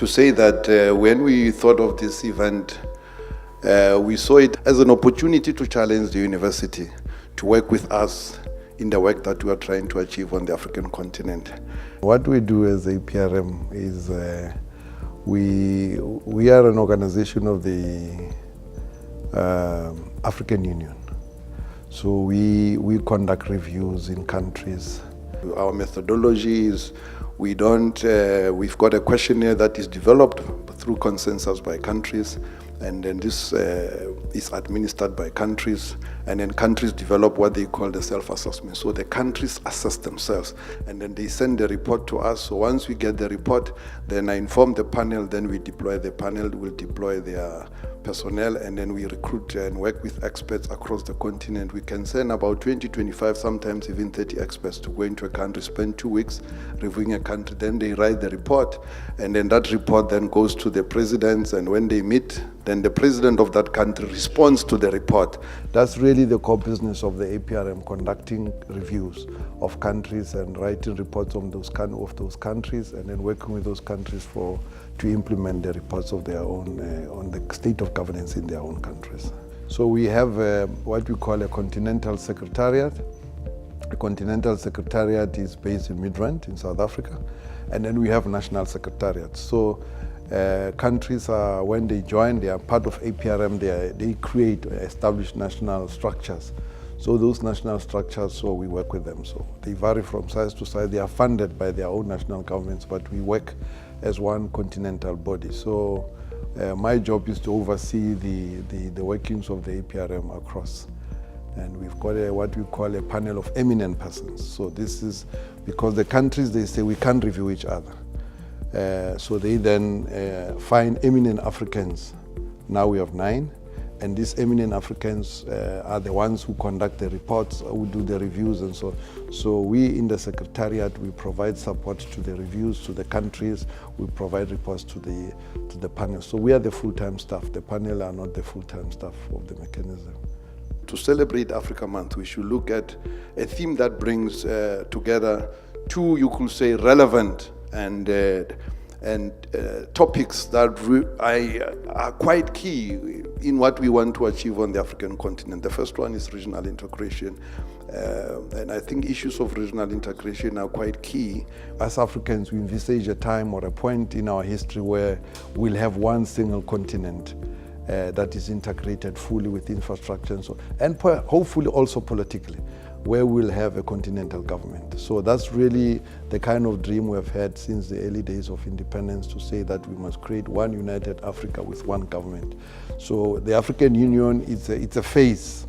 to say that when we thought of this event, we saw it as an opportunity to challenge the university to work with us in the work that we are trying to achieve on the African continent. What we do as APRM is we are an organization of the African Union. So we conduct reviews in countries. Our methodology is we've got a questionnaire that is developed through consensus by countries, and then this is administered by countries, and then countries develop what they call the self-assessment. So the countries assess themselves, and then they send the report to us. So once we get the report, then I inform the panel, then we deploy the panel, will deploy their personnel, and then we recruit and work with experts across the continent. We can send about 20, 25, sometimes even 30 experts to go into a country, spend 2 weeks reviewing a country, then they write the report, and then that report then goes to the presidents, and when they meet, then the president of that country responds to the report. That's really the core business of the APRM, conducting reviews of countries and writing reports on those countries, and then working with those countries to implement the reports of their own on the state of governance in their own countries. So we have what we call a continental secretariat. A continental secretariat is based in Midrand in South Africa, and then we have national secretariats. So countries are, when they join, they are part of APRM, they create, establish national structures. So those national structures, so we work with them. So they vary from size to size. They are funded by their own national governments, but we work as one continental body. So my job is to oversee the workings of the APRM across. And we've got what we call a panel of eminent persons. So this is because the countries, they say we can't review each other. So they then find eminent Africans. Now we have 9. And these eminent Africans are the ones who conduct the reports, who do the reviews, and so. So we in the Secretariat, we provide support to the reviews, to the countries. We provide reports to the panel. So we are the full-time staff. The panel are not the full-time staff of the mechanism. To celebrate Africa Month, we should look at a theme that brings together two, you could say, relevant and topics that are quite key in what we want to achieve on the African continent. The first one is regional integration, and I think issues of regional integration are quite key. As Africans, we envisage a time or a point in our history where we'll have one single continent that is integrated fully with infrastructure and hopefully also politically, where we'll have a continental government. So that's really the kind of dream we have had since the early days of independence, to say that we must create one united Africa with one government. So the African Union, it's a phase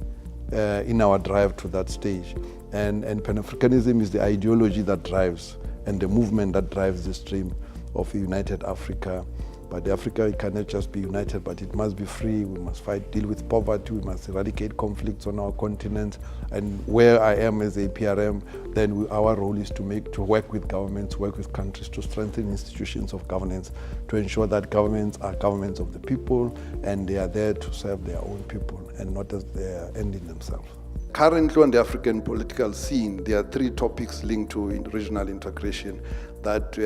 in our drive to that stage. And Pan-Africanism is the ideology that drives and the movement that drives the stream of a united Africa. But Africa cannot just be united, but it must be free. We must deal with poverty. We must eradicate conflicts on our continent. And where I am as APRM, then our role is to work with governments, work with countries to strengthen institutions of governance, to ensure that governments are governments of the people, and they are there to serve their own people and not as their end in themselves. Currently on the African political scene, there are 3 topics linked to regional integration that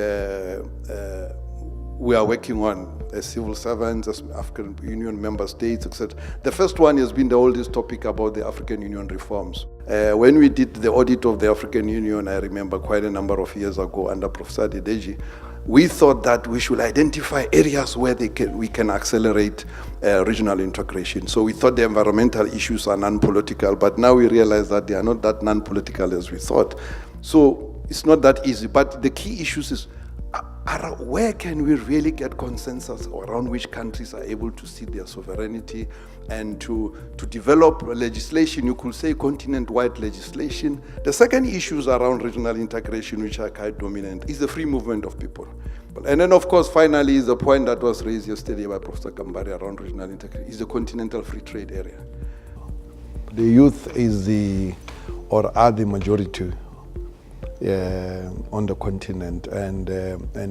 we are working on as civil servants, as African Union member states, etc. The first one has been the oldest topic about the African Union reforms. When we did the audit of the African Union, I remember quite a number of years ago under Professor Eddy, we thought that we should identify areas where we can accelerate regional integration. So we thought the environmental issues are non-political, but now we realize that they are not that non-political as we thought. So it's not that easy, but the key issues is where can we really get consensus around which countries are able to see their sovereignty and to develop legislation, you could say continent-wide legislation. The second issues around regional integration, which are quite dominant, is the free movement of people. And then, of course, finally, is the point that was raised yesterday by Professor Kambari around regional integration, is the continental free trade area. The youth are the majority on the continent, and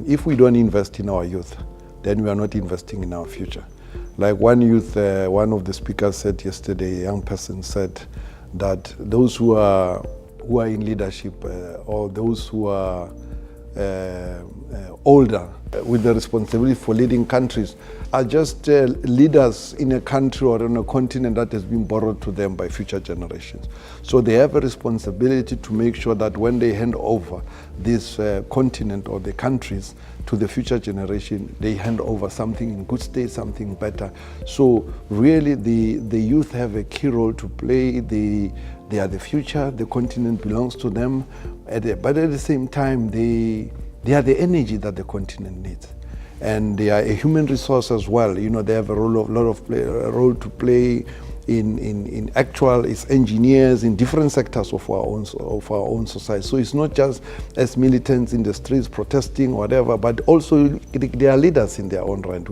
if we don't invest in our youth, then we are not investing in our future. Like one of the speakers said yesterday, a young person said that those who are in leadership or those who are older with the responsibility for leading countries are just leaders in a country or on a continent that has been borrowed to them by future generations. So they have a responsibility to make sure that when they hand over this continent or the countries to the future generation, they hand over something in good state, something better. So really the youth have a key role to play. They are the future, the continent belongs to them, but at the same time, they are the energy that the continent needs. And they are a human resource as well. You know, they have a role to play in actual, it's engineers in different sectors of our own society. So it's not just as militants in the streets protesting or whatever, but also they are leaders in their own right.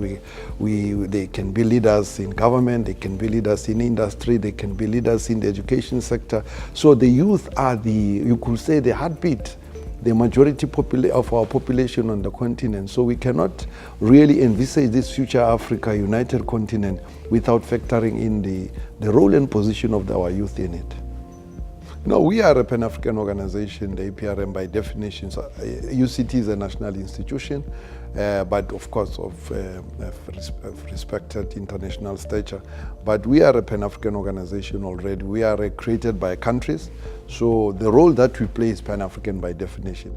They can be leaders in government, they can be leaders in industry, they can be leaders in the education sector. So the youth are you could say, the heartbeat, the majority of our population on the continent. So we cannot really envisage this future Africa united continent without factoring in the role and position of our youth in it. No, we are a Pan-African organization, the APRM by definition. So, UCT is a national institution, but of course of respected international stature. But we are a Pan-African organization already. We are created by countries, so the role that we play is Pan-African by definition.